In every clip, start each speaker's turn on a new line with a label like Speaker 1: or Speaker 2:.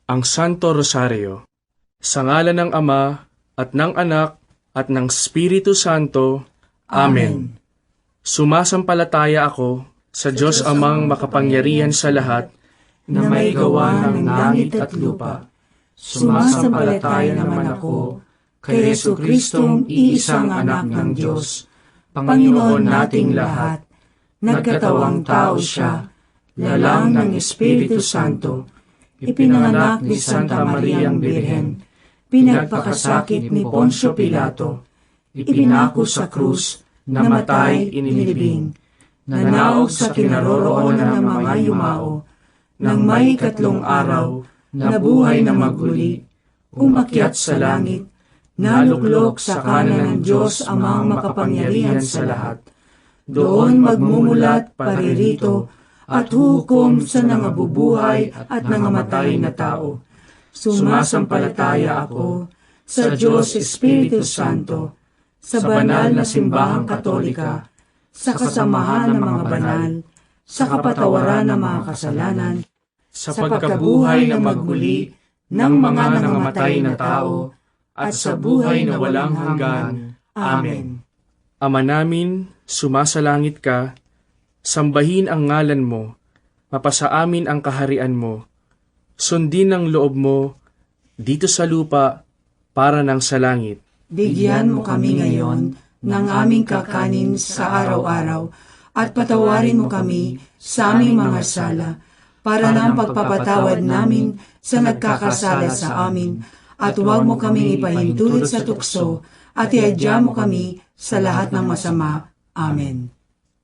Speaker 1: ang Santo Rosario. Sa ngalan ng Ama, at ng Anak, at ng Espiritu Santo. Amen. Sumasampalataya ako sa Diyos Amang makapangyarihan sa lahat,
Speaker 2: na may gawa ng langit at lupa. Sumasampalataya naman ako kay Jesucristong iisang anak ng Diyos, Panginoon nating lahat. Nagkatawang tao siya, lalang ng Espiritu Santo, ipinanganak ni Santa Mariang Birhen, pinagpakasakit ni Poncio Pilato, ipinako sa krus, namatay, inilibing, nanaog sa kinaroroonan ng mga yumao, nang may 3 araw, nabuhay na maguli, umakyat sa langit, naluklok sa kanan ng Diyos Amang makapangyarihan sa lahat. Doon magmumulat paririto at hukom sa nangabubuhay at nangamatay na tao. Sumasampalataya ako sa Diyos Espiritu Santo, sa banal na simbahang katolika, sa kasamahan ng mga banal, sa kapatawaran ng mga kasalanan,
Speaker 1: sa pagkabuhay na maguli ng mga nangamatay na tao, at sa buhay na walang hanggan. Amen. Ama namin, sumasalangit ka, sambahin ang ngalan mo, mapasa amin ang kaharian mo, sundin ang loob mo, dito sa lupa, para nang sa langit.
Speaker 2: Bigyan mo kami ngayon ng aming kakanin sa araw-araw, at patawarin mo kami sa aming mga sala, para ng pagpapatawad namin sa nagkakasala sa amin, at huwag mo kaming ipahintulot sa tukso, at iadya mo kami sa lahat ng masama. Amen.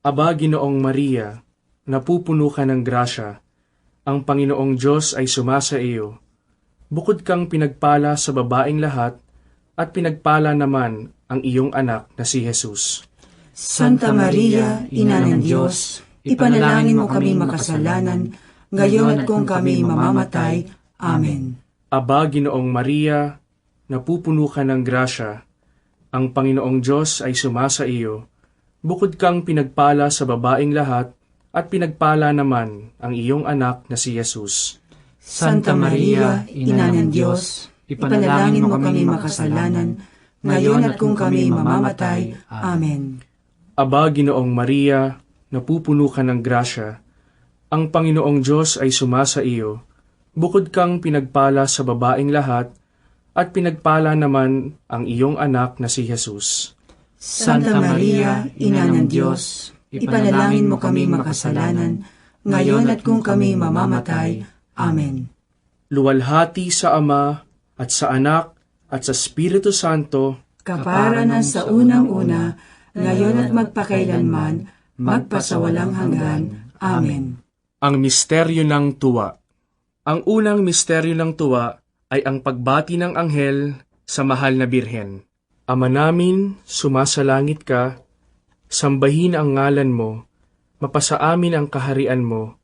Speaker 1: Aba, Ginoong Maria, napupuno ka ng grasya, ang Panginoong Diyos ay sumasa iyo. Bukod kang pinagpala sa babaeng lahat, at pinagpala naman ang iyong anak na si Jesus.
Speaker 2: Santa Maria, Ina ng Diyos, ipanalangin mo kami makasalanan, ngayon at kung kami mamamatay. Amen.
Speaker 1: Aba, Ginoong Maria, napupuno ka ng grasya, ang Panginoong Diyos ay sumasa iyo. Bukod kang pinagpala sa babaeng lahat, at pinagpala naman ang iyong anak na si Jesus.
Speaker 2: Santa Maria, Ina ng Diyos, ipanalangin mo kami makasalanan, ngayon at kung kami mamamatay. Amen.
Speaker 1: Aba, Ginoong Maria, napupuno ka ng grasya, ang Panginoong Diyos ay sumasa iyo. Bukod kang pinagpala sa babaeng lahat, at pinagpala naman ang iyong anak na si Jesus.
Speaker 2: Santa Maria, Ina ng Diyos, ipanalangin mo kami makasalanan, ngayon at kung kami mamamatay. Amen.
Speaker 1: Luwalhati sa Ama, at sa Anak, at sa Espiritu Santo,
Speaker 2: kapara na sa unang-una, ngayon at magpakailanman, magpasawalang hanggan. Amen.
Speaker 1: Ang misteryo ng tuwa. Ang unang misteryo ng tuwa ay ang pagbati ng anghel sa mahal na birhen. Ama namin, sumasalangit ka, sambahin ang ngalan mo, mapasa amin ang kaharian mo,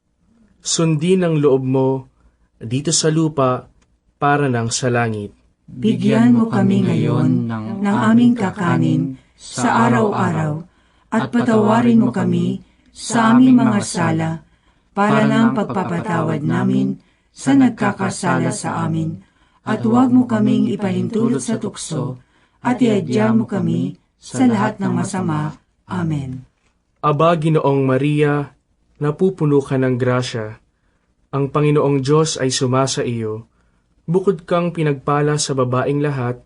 Speaker 1: sundin ang loob mo, dito sa lupa, para nang sa langit.
Speaker 2: Bigyan mo kami ngayon ng aming kakanin sa araw-araw, at patawarin mo kami sa aming mga sala, para ng pagpapatawad namin sa nagkakasala sa amin, at huwag mo kaming ipahintulot sa tukso, at iadya mo kami sa lahat ng masama. Amen.
Speaker 1: Aba, Ginoong Maria, napupuno ka ng grasya, ang Panginoong Diyos ay sumasa iyo. Bukod kang pinagpala sa babaeng lahat,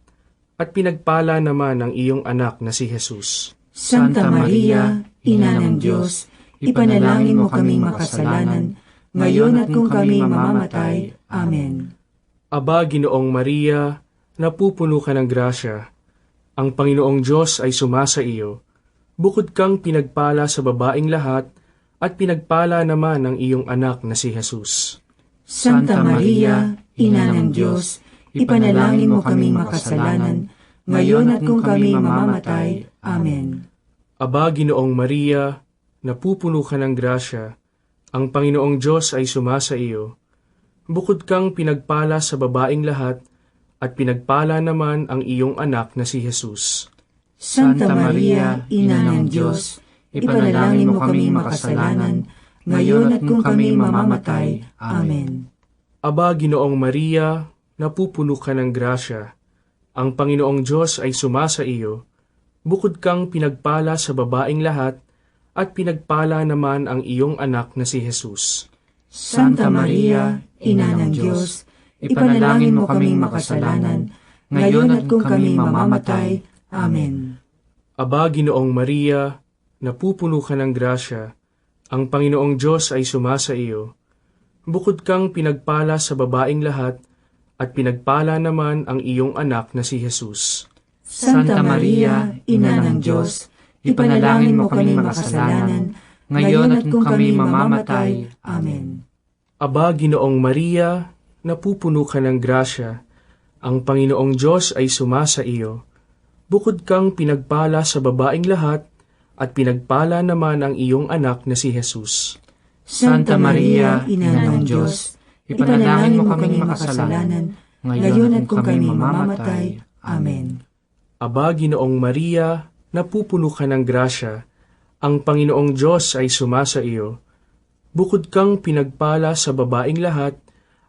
Speaker 1: at pinagpala naman ang iyong anak na si Jesus.
Speaker 2: Santa Maria, Ina ng Diyos, ipanalangin mo kaming makasalanan, ngayon at kung kami mamamatay. Amen.
Speaker 1: Aba, Ginoong Maria, napupuno ka ng grasya, ang Panginoong Diyos ay sumasa iyo. Bukod kang pinagpala sa babaeng lahat, at pinagpala naman ang iyong anak na si Jesus.
Speaker 2: Santa Maria, Ina ng Diyos, ipanalangin mo kaming makasalanan, ngayon at kung kami mamamatay. Amen.
Speaker 1: Aba, Ginoong Maria, napupuno ka ng grasya, ang Panginoong Diyos ay sumasa iyo. Bukod kang pinagpala sa babaeng lahat, at pinagpala naman ang iyong anak na si Jesus.
Speaker 2: Santa Maria, Ina ng Diyos, ipanalangin mo kaming makasalanan, ngayon at kung kami mamamatay. Amen.
Speaker 1: Aba, Ginoong Maria, napupuno ka ng grasya. Ang Panginoong Diyos ay sumasa iyo. Bukod kang pinagpala sa babaeng lahat, at pinagpala naman ang iyong anak na si Jesus.
Speaker 2: Santa Maria, Ina ng Diyos, ipanalangin mo kaming makasalanan, ngayon at kung kami mamamatay. Amen.
Speaker 1: Aba, Ginoong Maria, napupuno ka ng grasya. Ang Panginoong Diyos ay sumasa iyo. Bukod kang pinagpala sa babaeng lahat, at pinagpala naman ang iyong anak na si Jesus.
Speaker 2: Santa Maria, Ina ng Diyos, ipanalangin mo kaming makasalanan, ngayon at kung kami mamamatay. Amen.
Speaker 1: Aba, Ginoong Maria, napupuno ka ng grasya. Ang Panginoong Diyos ay sumasa iyo. Bukod kang pinagpala sa babaeng lahat, at pinagpala naman ang iyong anak na si Jesus.
Speaker 2: Santa Maria, Ina ng Diyos, ipanalangin mo kaming makasalanan, ngayon at kung kami mamamatay. Amen.
Speaker 1: Aba, Ginoong Maria, napupuno ka ng grasya. Ang Panginoong Diyos ay sumasa iyo. Bukod kang pinagpala sa babaeng lahat,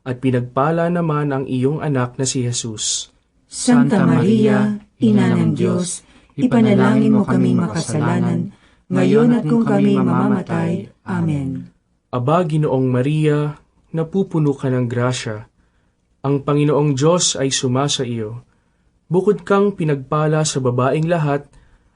Speaker 1: at pinagpala naman ang iyong anak na si Jesus.
Speaker 2: Santa Maria, Ina ng Diyos, ipanalangin mo kaming makasalanan, ngayon at kung kami mamamatay. Amen.
Speaker 1: Aba, Ginoong Maria, napupuno ka ng grasya. Ang Panginoong Diyos ay sumasa iyo. Bukod kang pinagpala sa babaeng lahat,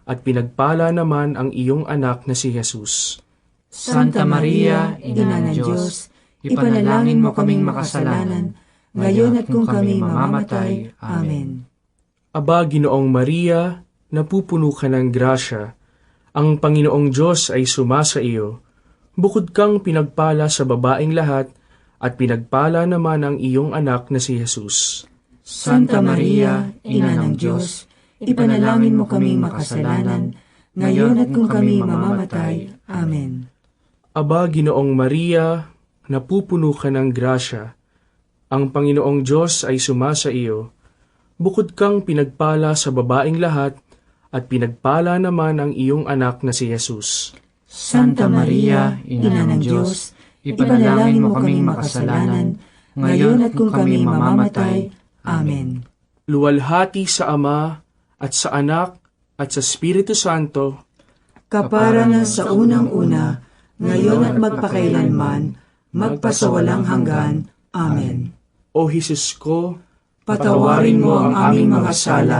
Speaker 1: at pinagpala naman ang iyong anak na si Jesus.
Speaker 2: Santa Maria, Ina ng Diyos, ipanalangin mo kaming makasalanan, ngayon at kung kami mamamatay. Amen.
Speaker 1: Aba, Ginoong Maria, napupuno ka ng grasya. Ang Panginoong Diyos ay sumasa iyo. Bukod kang pinagpala sa babaeng lahat, at pinagpala naman ang iyong anak na si Jesus.
Speaker 2: Santa Maria, Ina ng Diyos, ipanalangin mo kaming makasalanan, ngayon at kung kami mamamatay. Amen.
Speaker 1: Aba, Ginoong Maria, napupuno ka ng grasya. Ang Panginoong Diyos ay sumasa iyo. Bukod kang pinagpala sa babaeng lahat, at pinagpala naman ang iyong anak na si Jesus.
Speaker 2: Santa Maria, Ina ng Diyos, ipanalangin mo kaming makasalanan, ngayon at kung kami mamamatay. Amen.
Speaker 1: Luwalhati sa Ama, at sa Anak, at sa Espiritu Santo,
Speaker 2: kapara na sa unang-una, ngayon at magpakailanman, magpasawalang hanggan. Amen.
Speaker 1: O Jesus ko,
Speaker 2: Patawarin mo ang aming mga sala,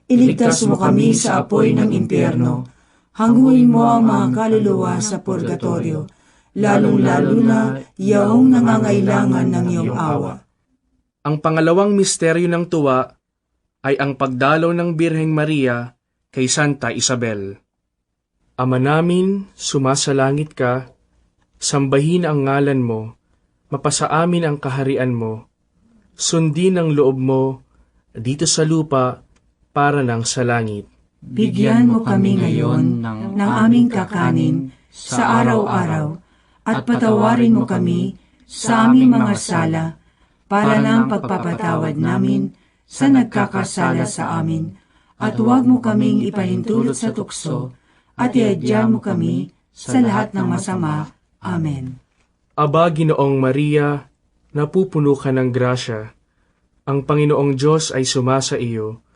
Speaker 2: iligtas mo kami sa apoy ng impyerno, hanguin mo ang mga kaluluwa sa purgatorio, lalong-lalo na yaong nangangailangan ng iyong awa.
Speaker 1: ang pangalawang misteryo ng tuwa ay ang pagdalaw ng Birheng Maria kay Santa Isabel. Ama namin, sumasalangit ka, sambahin ang ngalan mo, mapasa amin ang kaharian mo, sundin ang loob mo dito sa lupa para nang sa langit.
Speaker 2: Bigyan mo kami ngayon ng aming kakanin sa araw-araw at patawarin mo kami sa aming mga sala para ng pagpapatawad namin sa nagkakasala sa amin, at huwag mo kaming ipahintulot sa tukso at iadya mo kami sa lahat ng masama. Amen.
Speaker 1: Aba, Ginoong Maria, napupuno ka ng grasya. Ang Panginoong Diyos ay sumasa iyo.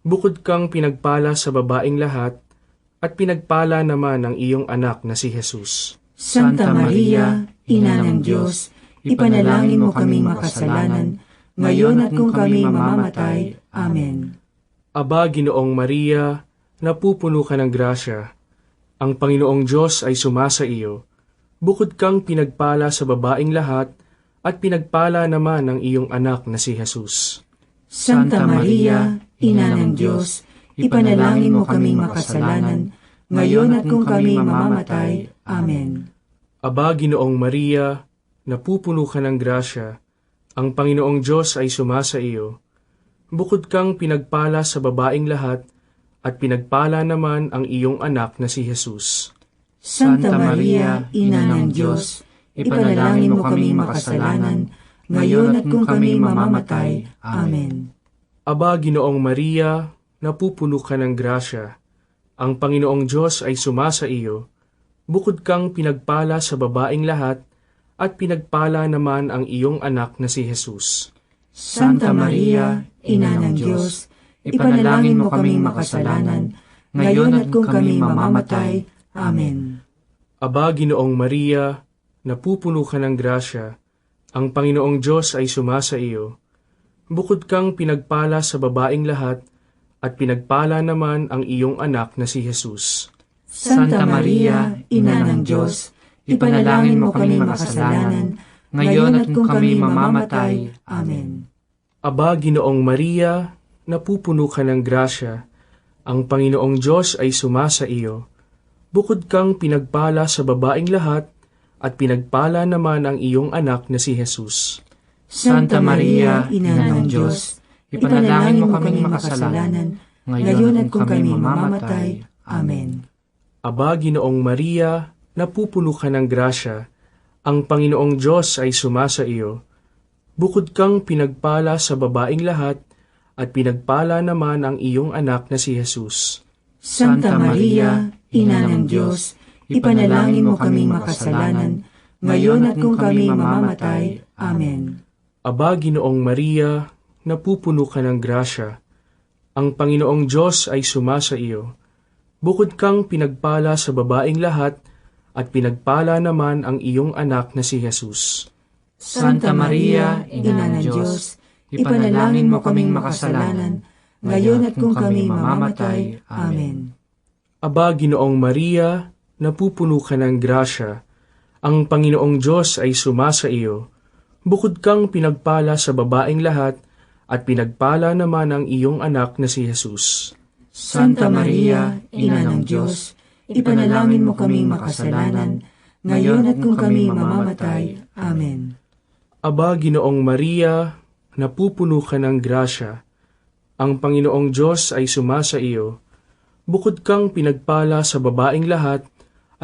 Speaker 1: Bukod kang pinagpala sa babaeng lahat, at pinagpala naman ang iyong anak na si Jesus.
Speaker 2: Santa Maria, Ina ng Diyos, ipanalangin mo kaming makasalanan, ngayon at kung kami mamamatay. Amen.
Speaker 1: Aba, Ginoong Maria, napupuno ka ng grasya. Ang Panginoong Diyos ay sumasa iyo. Bukod kang pinagpala sa babaeng lahat, at pinagpala naman ang iyong anak na si Jesus.
Speaker 2: Santa Maria, Ina ng Diyos, ipanalangin mo kaming makasalanan, ngayon at kung kami mamamatay. Amen.
Speaker 1: Aba, Ginoong Maria, napupuno ka ng grasya. Ang Panginoong Diyos ay sumasa iyo. Bukod kang pinagpala sa babaeng lahat, at pinagpala naman ang iyong anak na si Jesus.
Speaker 2: Santa Maria, Ina ng Diyos, ipanalangin mo kaming makasalanan, ngayon at kung kami mamamatay. Amen.
Speaker 1: Aba, Ginoong Maria, napupuno ka ng grasya. Ang Panginoong Diyos ay sumasa iyo. Bukod kang pinagpala sa babaeng lahat, at pinagpala naman ang iyong anak na si Jesus.
Speaker 2: Santa Maria, Ina ng Diyos, ipanalangin mo kaming makasalanan, ngayon at kung kami mamamatay. Amen.
Speaker 1: Aba, Ginoong Maria, napupuno ka ng grasya, ang Panginoong Diyos ay sumasa iyo. Bukod kang pinagpala sa babaing lahat, at pinagpala naman ang iyong anak na si Jesus.
Speaker 2: Santa Maria, Ina ng Diyos, ipanalangin mo kaming makasalanan, ngayon at kung kami mamamatay. Amen.
Speaker 1: Aba, Ginoong Maria, napupuno ka ng grasya, ang Panginoong Diyos ay sumasa iyo. Bukod kang pinagpala sa babaing lahat, at pinagpala naman ang iyong anak na si Jesus.
Speaker 2: Santa Maria, Ina ng Diyos, ipanalangin mo kaming makasalanan, ngayon at kung kami mamamatay. Amen.
Speaker 1: Aba, Ginoong Maria, napupuno ka ng grasya, ang Panginoong Diyos ay sumasa iyo. Bukod kang pinagpala sa babaing lahat, at pinagpala naman ang iyong anak na si Jesus.
Speaker 2: Santa Maria, Ina ng Diyos, ipanalangin mo kaming makasalanan, ngayon at kung kami mamamatay. Amen.
Speaker 1: Aba, Ginoong Maria, napupuno ka ng grasya, ang Panginoong Diyos ay sumasa iyo. Bukod kang pinagpala sa babaing lahat, at pinagpala naman ang iyong anak na si Jesus.
Speaker 2: Santa Maria, Ina ng Diyos, ipanalangin mo kaming makasalanan, ngayon at kung kami mamamatay. Amen.
Speaker 1: Aba, Ginoong Maria, napupuno ka ng grasya, ang Panginoong Diyos ay sumasa iyo. Bukod kang pinagpala sa babaing lahat, at pinagpala naman ang iyong anak na si Jesus.
Speaker 2: Santa Maria, Ina ng Diyos, ipanalangin mo kaming makasalanan, ngayon at kung kami mamamatay. Amen.
Speaker 1: Aba, Ginoong Maria, napupuno ka ng grasya, ang Panginoong Diyos ay sumasa iyo. Bukod kang pinagpala sa babaing lahat,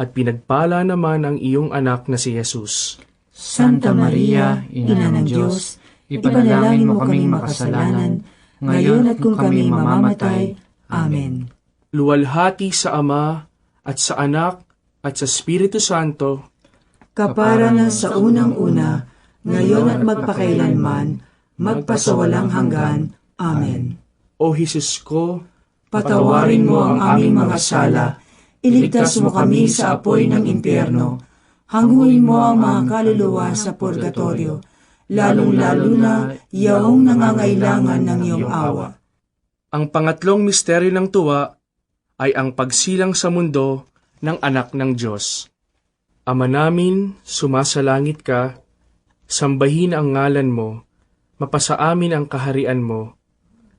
Speaker 1: at pinagpala naman ang iyong anak na si Jesus.
Speaker 2: Santa Maria, Ina ng Diyos, ipanalangin mo kaming makasalanan, ngayon at kung kami mamamatay. Amen.
Speaker 1: Luwalhati sa Ama, at sa Anak, at sa Espiritu Santo,
Speaker 2: kapara na sa unang-una, ngayon at magpakailanman, magpasawalang hanggan. Amen.
Speaker 1: O Jesus ko,
Speaker 2: Patawarin mo ang aming mga sala, iligtas mo kami sa apoy ng impyerno, hanguin mo ang mga kaluluwa sa purgatorio, lalong-lalo na yaong nangangailangan ng iyong awa.
Speaker 1: ang pangatlong misteryo ng tuwa ay ang pagsilang sa mundo ng anak ng Diyos. Ama namin, sumasalangit ka, sambahin ang ngalan mo, mapasa amin ang kaharian mo,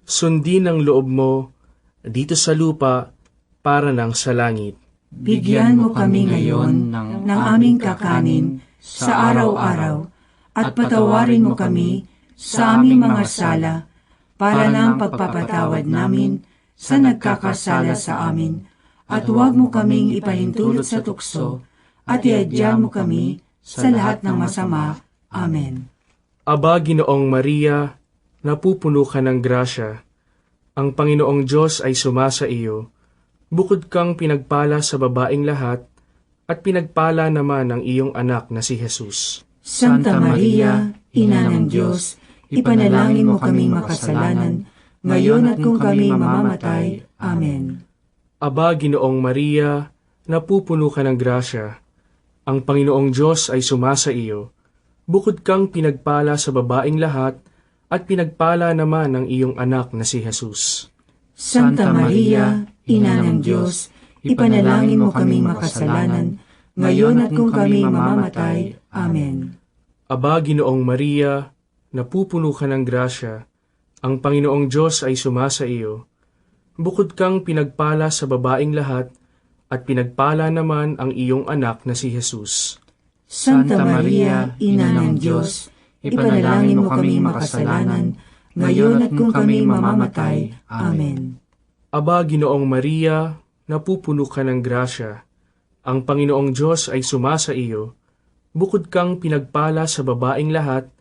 Speaker 1: sundin ang loob mo, dito sa lupa, para nang sa langit.
Speaker 2: Bigyan mo kami ngayon ng aming kakanin sa araw-araw, at patawarin mo kami sa aming mga sala, para ng pagpapatawad namin sa nagkakasala sa amin, at huwag mo kaming ipahintulot sa tukso, at iadya mo kami sa lahat ng masama. Amen.
Speaker 1: Aba, Ginoong Maria, napupuno ka ng grasya. Ang Panginoong Diyos ay sumasa iyo. Bukod kang pinagpala sa babaing lahat, at pinagpala naman ang iyong anak na si Jesus.
Speaker 2: Santa Maria, Ina ng Diyos, ipanalangin mo kaming makasalanan, ngayon at kung kami mamamatay. Amen.
Speaker 1: Aba, Ginoong Maria, napupuno ka ng grasya. Ang Panginoong Diyos ay sumasa iyo. Bukod kang pinagpala sa babaing lahat, at pinagpala naman ang iyong anak na si Jesus.
Speaker 2: Santa Maria, Ina ng Diyos, ipanalangin mo kaming makasalanan, ngayon at kung kami mamamatay. Amen.
Speaker 1: Aba, Ginoong Maria, napupuno ka ng grasya. Ang Panginoong Diyos ay sumasa iyo. Bukod kang pinagpala sa babaing lahat, at pinagpala naman ang iyong anak na si Jesus.
Speaker 2: Santa Maria, Ina ng Diyos, ipanalangin mo kaming makasalanan, ngayon at kung kami mamamatay. Amen.
Speaker 1: Aba, Ginoong Maria, napupuno ka ng grasya. Ang Panginoong Diyos ay sumasa iyo. Bukod kang pinagpala sa babaing lahat,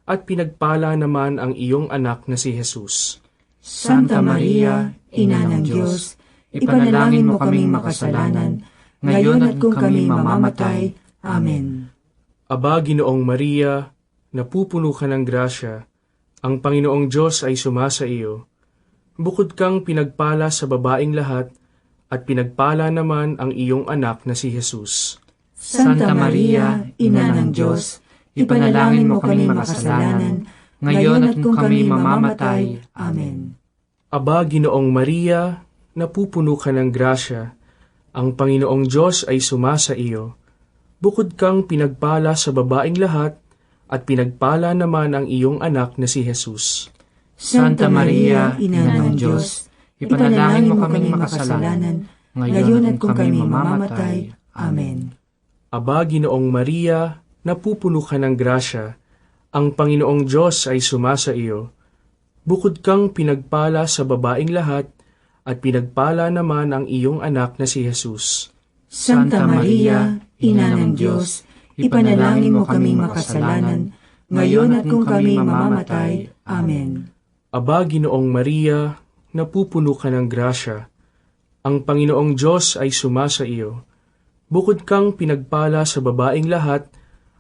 Speaker 1: at pinagpala naman ang iyong anak na si Jesus.
Speaker 2: Santa Maria, Ina ng Diyos, ipanalangin mo kaming makasalanan, ngayon at kung kami mamamatay. Amen.
Speaker 1: Aba, Ginoong Maria, napupuno ka ng grasya, ang Panginoong Diyos ay sumasa iyo. Bukod kang pinagpala sa babaing lahat, at pinagpala naman ang iyong anak na si Jesus.
Speaker 2: Santa Maria, Ina ng Diyos, ipanalangin mo kami makasalanan, ngayon at kung kami mamamatay. Amen.
Speaker 1: Aba, Ginoong Maria, napupuno ka ng grasya, ang Panginoong Diyos ay sumasa iyo. Bukod kang pinagpala sa babaing lahat, at pinagpala naman ang iyong anak na si Jesus.
Speaker 2: Santa Maria, Ina ng Diyos, ipanalangin mo kaming makasalanan, ngayon at kung kami mamamatay. Amen.
Speaker 1: Aba, Ginoong Maria, napupuno ka ng grasya, ang Panginoong Diyos ay sumasa iyo. Bukod kang pinagpala sa babaing lahat, at pinagpala naman ang iyong anak na si Jesus.
Speaker 2: Santa Maria, Ina ng Diyos, ipanalangin mo kaming makasalanan, ngayon at kung kami mamamatay. Amen.
Speaker 1: Aba, Ginoong Maria, napupuno ka ng grasya, ang Panginoong Diyos ay sumasa iyo. Bukod kang pinagpala sa babaing lahat,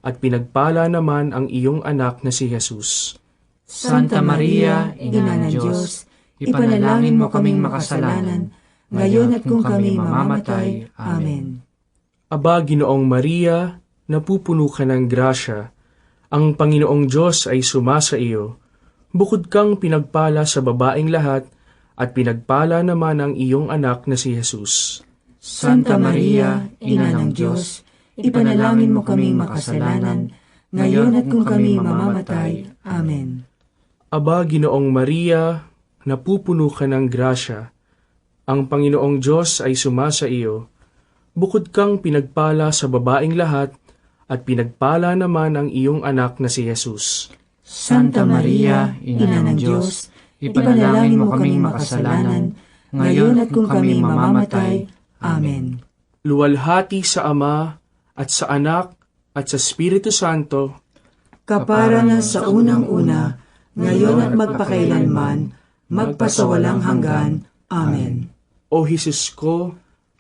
Speaker 1: at pinagpala naman ang iyong anak na si Jesus.
Speaker 2: Santa Maria, Ina ng Diyos, ipanalangin mo kaming makasalanan, ngayon at kung kami mamamatay. Amen.
Speaker 1: Aba, Ginoong Maria, napupuno ka ng grasya, ang Panginoong Diyos ay sumasa iyo. Bukod kang pinagpala sa babaing lahat, at pinagpala naman ang iyong anak na si Jesus.
Speaker 2: Santa Maria, Ina ng Diyos, ipanalangin mo kaming makasalanan, ngayon at kung kami mamamatay. Amen.
Speaker 1: Aba, Ginoong Maria, napupuno ka ng grasya, ang Panginoong Diyos ay sumasa iyo. Bukod kang pinagpala sa babaing lahat, at pinagpala naman ang iyong anak na si Jesus.
Speaker 2: Santa Maria, Ina ng Diyos, ipanalangin mo kaming makasalanan, ngayon at kung kami mamamatay. Amen.
Speaker 1: Luwalhati sa Ama, at sa Anak, at sa Espiritu Santo,
Speaker 2: kapara na sa unang-una, ngayon at magpakailanman, magpasawalang hanggan. Amen.
Speaker 1: O Jesus ko,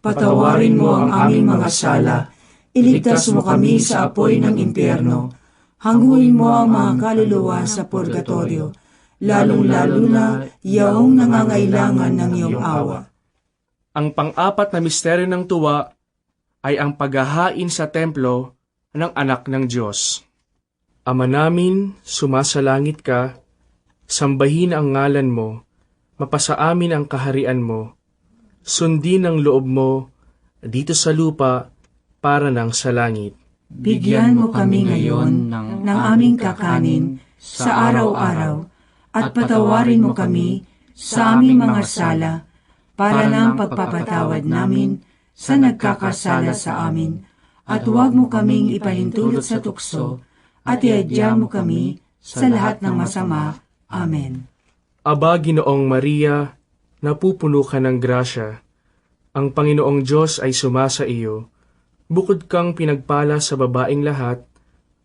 Speaker 2: Patawarin mo ang aming mga sala, iligtas mo kami sa apoy ng impyerno, hanguin mo ang mga kaluluwa sa purgatorio, lalong-lalo na yaong nangangailangan ng iyong awa.
Speaker 1: ang pang-apat na misteryo ng tuwa ay ang paghahain sa templo ng anak ng Diyos. Ama namin, sumasalangit ka, sambahin ang ngalan mo, mapasa amin ang kaharian mo, sundin ang loob mo dito sa lupa para ng sa langit.
Speaker 2: Bigyan mo kami ngayon ng aming kakanin sa araw-araw at patawarin mo kami sa aming mga sala para ng pagpapatawad namin sa nagkakasala sa amin, at huwag mo kaming ipahintulot sa tukso at iadya mo kami sa lahat ng masama. Amen.
Speaker 1: Aba, Ginoong Maria, napupuno ka ng grasya. Ang Panginoong Diyos ay sumasa iyo. Bukod kang pinagpala sa babaing lahat,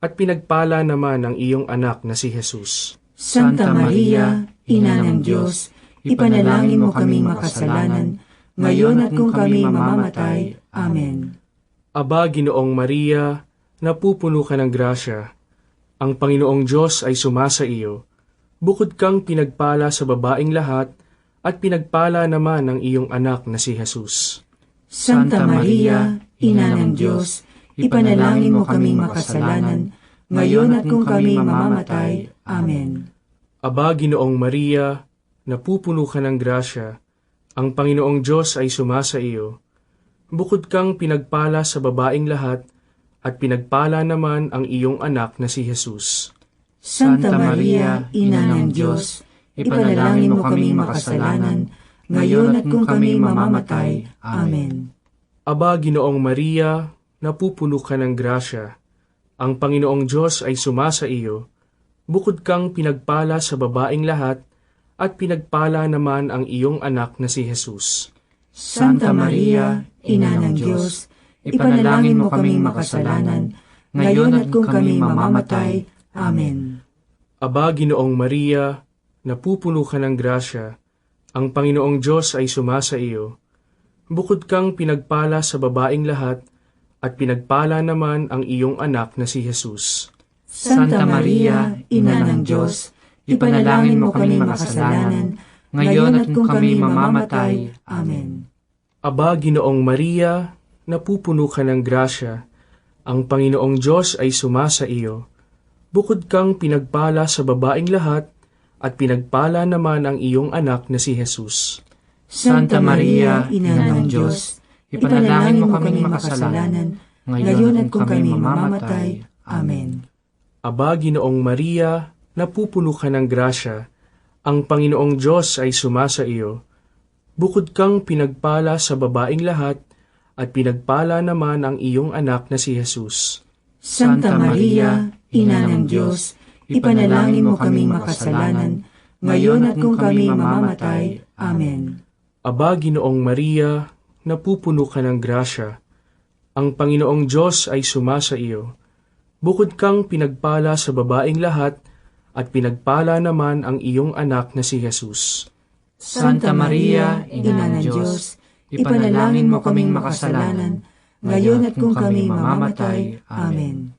Speaker 1: at pinagpala naman ang iyong anak na si Jesus.
Speaker 2: Santa Maria, Ina ng Diyos, ipanalangin mo kaming makasalanan, ngayon at kung kami mamamatay. Amen.
Speaker 1: Aba, Ginoong Maria, napupuno ka ng grasya. Ang Panginoong Diyos ay sumasa iyo. Bukod kang pinagpala sa babaing lahat, at pinagpala naman ang iyong anak na si Jesus.
Speaker 2: Santa Maria, Ina ng Diyos, ipanalangin mo kaming makasalanan, ngayon at kung kami mamamatay. Amen.
Speaker 1: Aba, Ginoong Maria, napupuno ka ng grasya. Ang Panginoong Diyos ay sumasa iyo. Bukod kang pinagpala sa babaing lahat, at pinagpala naman ang iyong anak na si Jesus.
Speaker 2: Santa Maria, Ina ng Diyos, ipanalangin mo kaming makasalanan, ngayon at kung kami mamamatay. Amen.
Speaker 1: Aba, Ginoong Maria, napupuno ka ng grasya. Ang Panginoong Diyos ay sumasa iyo. Bukod kang pinagpala sa babaing lahat, at pinagpala naman ang iyong anak na si Jesus.
Speaker 2: Santa Maria, Ina ng Diyos, ipanalangin mo kaming makasalanan, ngayon at kung kami mamamatay. Amen.
Speaker 1: Aba, Ginoong Maria, napupuno ka ng grasya. Ang Panginoong Diyos ay sumasa iyo. Bukod kang pinagpala sa babaing lahat, at pinagpala naman ang iyong anak na si Jesus.
Speaker 2: Santa Maria, Ina ng Diyos, ipanalangin mo kaming makasalanan, ngayon at kung kami mamamatay. Amen.
Speaker 1: Aba, Ginoong Maria, napupuno ka ng grasya, ang Panginoong Diyos ay sumasa iyo. Bukod kang pinagpala sa babaeng lahat, at pinagpala naman ang iyong anak na si Jesus.
Speaker 2: Santa Maria, Ina ng Diyos, ipanalangin mo kaming makasalanan, ngayon at kung kami mamamatay. Amen.
Speaker 1: Aba, Ginoong Maria, napupuno ka ng grasya, ang Panginoong Diyos ay sumasa iyo. Bukod kang pinagpala sa babaeng lahat, at pinagpala naman ang iyong anak na si Jesus.
Speaker 2: Santa Maria, Ina ng Diyos, ipanalangin mo kaming makasalanan, ngayon at kung kami mamamatay. Amen.
Speaker 1: Aba, Ginoong Maria, napupuno ka ng grasya, ang Panginoong Diyos ay sumasa iyo. Bukod kang pinagpala sa babaeng lahat, at pinagpala naman ang iyong anak na si Jesus.
Speaker 2: Santa Maria, Ina ng Diyos, ipanalangin mo kaming makasalanan, ngayon at kung kami mamamatay. Amen.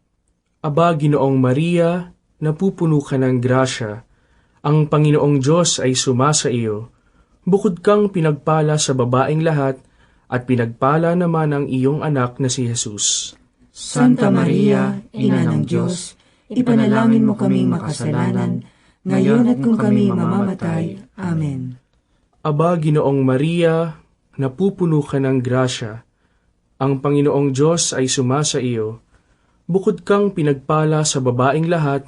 Speaker 1: Aba, Ginoong Maria, napupuno ka ng grasya, ang Panginoong Diyos ay sumasa iyo. Bukod kang pinagpala sa babaeng lahat, at pinagpala naman ang iyong anak na si Jesus.
Speaker 2: Santa Maria, Ina ng Diyos, ipanalangin mo kaming makasalanan, ngayon at kung kami mamamatay. Amen.
Speaker 1: Aba, Ginoong Maria, napupuno ka ng grasya, ang Panginoong Diyos ay sumasa iyo. Bukod kang pinagpala sa babaeng lahat,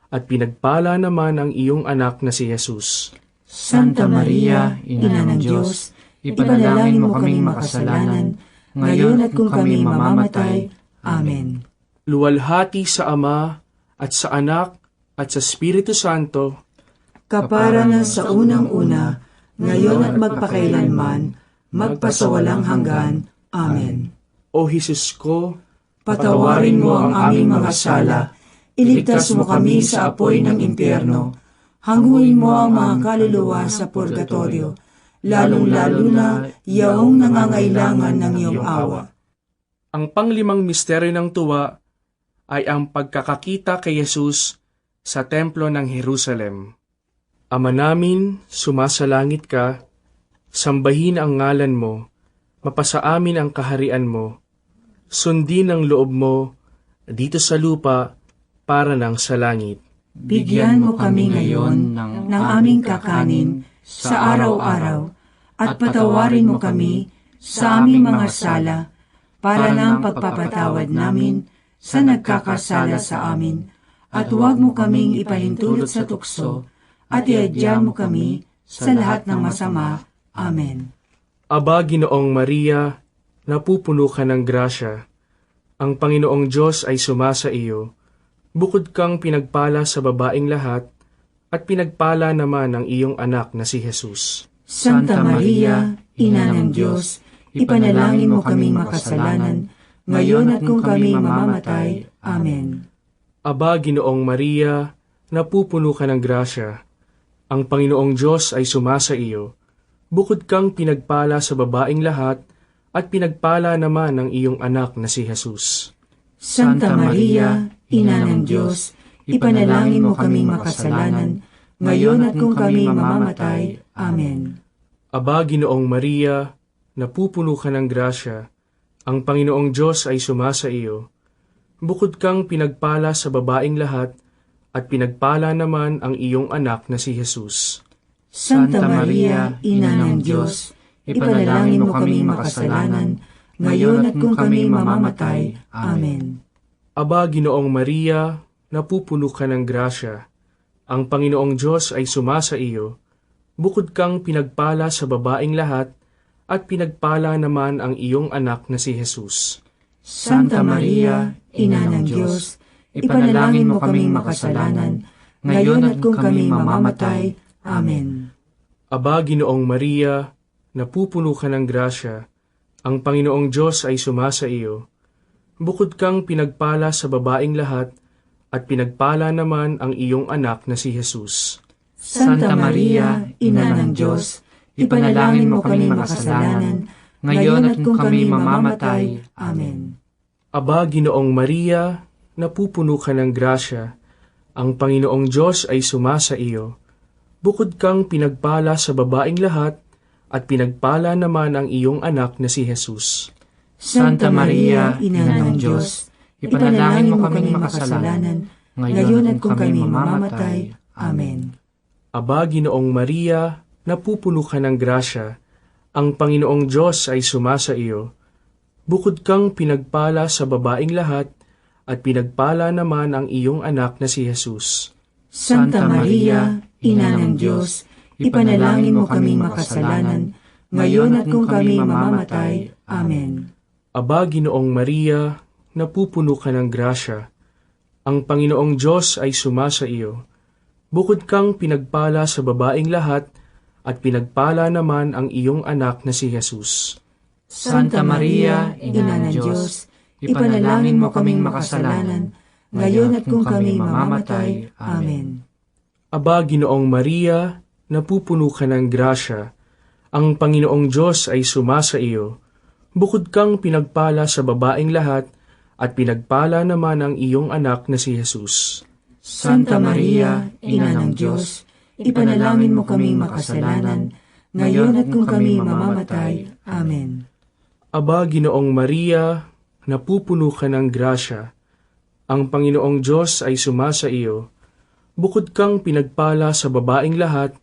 Speaker 1: at pinagpala naman ang iyong anak na si Jesus.
Speaker 2: Santa Maria, Ina ng Diyos, ipanalangin mo kaming makasalanan, ngayon at kung kami mamamatay. Amen.
Speaker 1: Luwalhati sa Ama, at sa Anak, at sa Espiritu Santo,
Speaker 2: kapara na sa unang-una, ngayon at magpakailanman, magpasawalang hanggan. Amen.
Speaker 1: O Jesus ko,
Speaker 2: patawarin mo ang aming mga sala, iligtas mo kami sa apoy ng impyerno, hanguin mo ang mga kaluluwa sa purgatorio, lalong-lalo na yaong nangangailangan ng iyong awa.
Speaker 1: Ang panglimang misteryo ng tuwa ay ang pagkakakita kay Jesus sa templo ng Jerusalem. Ama namin, sumasalangit ka, sambahin ang ngalan mo, mapasa amin ang kaharian mo, sundin ang loob mo dito sa lupa para ng sa langit.
Speaker 2: Bigyan mo kami ngayon ng aming kakanin sa araw-araw, at patawarin mo kami sa aming mga sala, para ng pagpapatawad namin sa nagkakasala sa amin, at huwag mo kaming ipahintulot sa tukso, at iadya mo kami sa lahat ng masama. Amen.
Speaker 1: Aba, Ginoong Maria, napupuno ka ng grasya, ang Panginoong Diyos ay sumasa iyo. Bukod kang pinagpala sa babaeng lahat, at pinagpala naman ang iyong anak na si Jesus.
Speaker 2: Santa Maria, Ina ng Diyos, ipanalangin mo kaming makasalanan, ngayon at kung kami mamamatay. Amen.
Speaker 1: Aba, Ginoong Maria, napupuno ka ng grasya, ang Panginoong Diyos ay sumasa iyo. Bukod kang pinagpala sa babaeng lahat, at pinagpala naman ang iyong anak na si Jesus.
Speaker 2: Santa Maria, Ina ng Diyos, ipanalangin mo kaming makasalanan, ngayon at kung kami mamamatay. Amen.
Speaker 1: Aba, Ginoong Maria, napupuno ka ng grasya, ang Panginoong Diyos ay sumasa iyo. Bukod kang pinagpala sa babaeng lahat, at pinagpala naman ang iyong anak na si Jesus.
Speaker 2: Santa Maria, Ina ng Diyos, ipanalangin mo kaming makasalanan, ngayon at kung kami mamamatay. Amen.
Speaker 1: Aba, Ginoong Maria, napupuno ka ng grasya, ang Panginoong Diyos ay sumasa iyo. Bukod kang pinagpala sa babaeng lahat, at pinagpala naman ang iyong anak na si Jesus.
Speaker 2: Santa Maria, Ina ng Diyos, ipanalangin mo kaming makasalanan, ngayon at kung kami mamamatay. Amen.
Speaker 1: Aba, Ginoong Maria, napupuno ka ng grasya, ang Panginoong Diyos ay sumasa iyo. Bukod kang pinagpala sa babaeng lahat, at pinagpala naman ang iyong anak na si Jesus.
Speaker 2: Santa Maria, Ina ng Diyos, ipanalangin mo kaming makasalanan, ngayon at kung kami mamamatay. Amen.
Speaker 1: Aba, Ginoong Maria, napupuno ka ng grasya, ang Panginoong Diyos ay sumasa iyo. Bukod kang pinagpala sa babaeng lahat, at pinagpala naman ang iyong anak na si Jesus.
Speaker 2: Santa Maria, Ina ng Diyos, ipanalangin mo kaming makasalanan, ngayon at kung kami mamamatay. Amen.
Speaker 1: Aba, Ginoong Maria, napupuno ka ng grasya, ang Panginoong Diyos ay sumasa iyo. Bukod kang pinagpala sa babaeng lahat, at pinagpala naman ang iyong anak na si Jesus.
Speaker 2: Santa Maria, Ina ng Diyos, ipanalangin mo kaming makasalanan, ngayon at kung kami mamamatay. Amen.
Speaker 1: Aba, Ginoong Maria, napupuno ka ng grasya, ang Panginoong Diyos ay sumasa iyo. Bukod kang pinagpala sa babaeng lahat, at pinagpala naman ang iyong anak na si Jesus.
Speaker 2: Santa Maria, Ina ng Diyos, ipanalangin mo kaming makasalanan, ngayon at kung kami mamamatay. Amen.
Speaker 1: Aba, Ginoong Maria, napupuno ka ng grasya, ang Panginoong Diyos ay sumasa iyo. Bukod kang pinagpala sa babaeng lahat, at pinagpala naman ang iyong anak na si Jesus.
Speaker 2: Santa Maria, Ina ng Diyos, ipanalangin mo kaming makasalanan, ngayon at kung kami mamamatay. Amen.
Speaker 1: Aba, Ginoong Maria, napupuno ka ng grasya, ang Panginoong Diyos ay sumasa iyo. Bukod kang pinagpala sa babaeng lahat,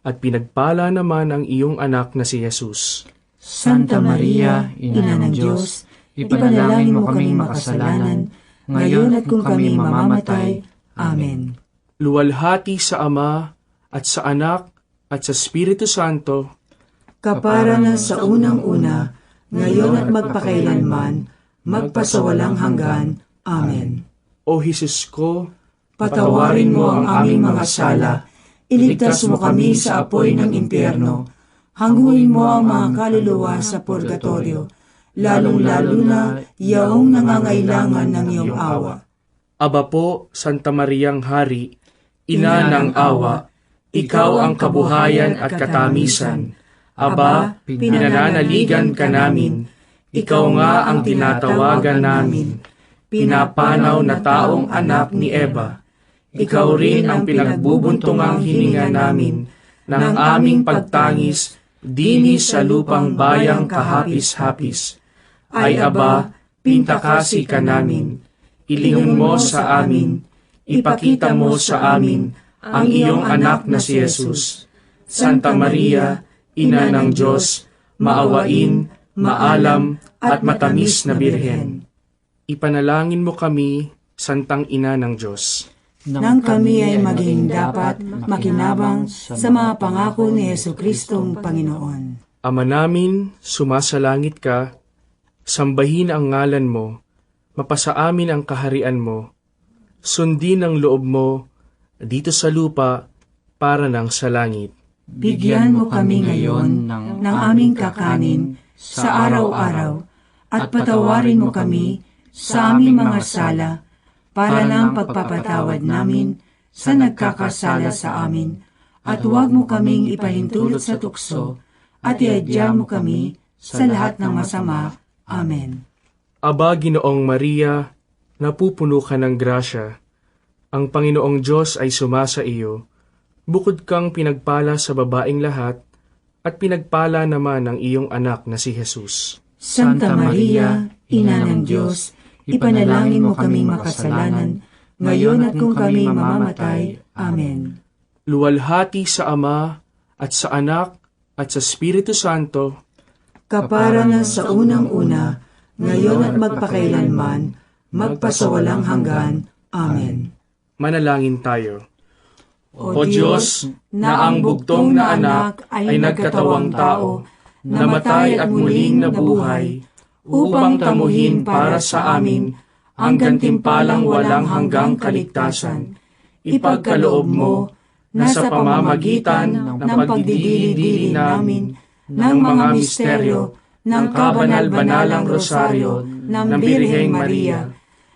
Speaker 1: at pinagpala naman ang iyong anak na si Jesus.
Speaker 2: Santa Maria, Ina ng Diyos, ipanalangin mo kaming makasalanan, ngayon at kung kami mamamatay. Amen.
Speaker 1: Luwalhati sa Ama, at sa Anak, at sa Espiritu Santo,
Speaker 2: kapara na sa unang-una, ngayon at magpakailanman, magpasawalang hanggan. Amen.
Speaker 1: O Jesus ko,
Speaker 2: Patawarin mo ang aming mga sala, iligtas mo kami sa apoy ng impyerno, hanguin mo ang mga kaluluwa sa purgatorio, lalong-lalo na yaong nangangailangan ng iyong awa.
Speaker 1: Aba po, Santa Mariang Hari, Ina ng awa, ikaw ang kabuhayan at katamisan. Aba, pinananaligan ka namin, ikaw nga ang tinatawagan namin, pinapanaw na taong anak ni Eva. Ikaw rin ang pinagbubuntungang hininga namin ng aming pagtangis dini sa lupang bayang kahapis-hapis. Ay aba, pintakasi ka namin, ilingon mo sa amin, ipakita mo sa amin ang iyong anak na si Jesus. Santa Maria, Ina ng Diyos, maawain, maalam, at matamis na Birhen. Ipanalangin mo kami, Santang Ina ng Diyos,
Speaker 2: nang kami ay maging dapat makinabang sa mga pangako ni Jesucristong Panginoon.
Speaker 1: Ama namin, sumasalangit ka, sambahin ang ngalan mo, mapasa amin ang kaharian mo, sundin ang loob mo, dito sa lupa, para nang sa langit.
Speaker 2: Bigyan mo kami ngayon ng aming kakanin sa araw-araw, at patawarin mo kami sa aming mga sala, para ng pagpapatawad namin sa nagkakasala sa amin, at huwag mo kaming ipahintulot sa tukso, at iadya mo kami sa lahat ng masama. Amen.
Speaker 1: Aba, Ginoong Maria, napupuno ka ng grasya, ang Panginoong Diyos ay sumasa iyo. Bukod kang pinagpala sa babaeng lahat, at pinagpala naman ang iyong anak na si Jesus.
Speaker 2: Santa Maria, Ina ng Diyos, ipanalangin mo kaming makasalanan, ngayon at kung kami mamamatay. Amen.
Speaker 1: Luwalhati sa Ama, at sa Anak, at sa Espiritu Santo,
Speaker 2: kapara na sa unang-una, ngayon at magpakailanman, magpasawalang hanggan. Amen.
Speaker 1: Manalangin tayo.
Speaker 2: O Diyos, na ang bugtong na anak ay nagkatawang tao, namatay at muling nabuhay, upang tamuhin para sa amin ang gantimpalang walang hanggang kaligtasan. Ipagkaloob mo na sa pamamagitan ng pagdidili-dili namin ng mga misteryo ng kabanal-banalang rosaryo ng Birheng Maria,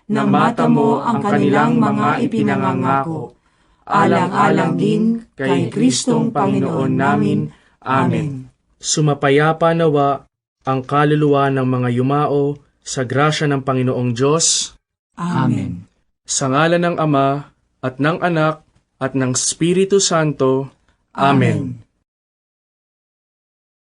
Speaker 2: na mata mo ang kanilang mga ipinangangako, alang-alang din kay Kristong Panginoon namin. Amen.
Speaker 1: Sumapayapa nawa ang kaluluwa ng mga yumao Sa grasya ng Panginoong Diyos,
Speaker 2: Amen.
Speaker 1: sa ngalan ng Ama, at ng Anak, at ng Espiritu Santo. Amen.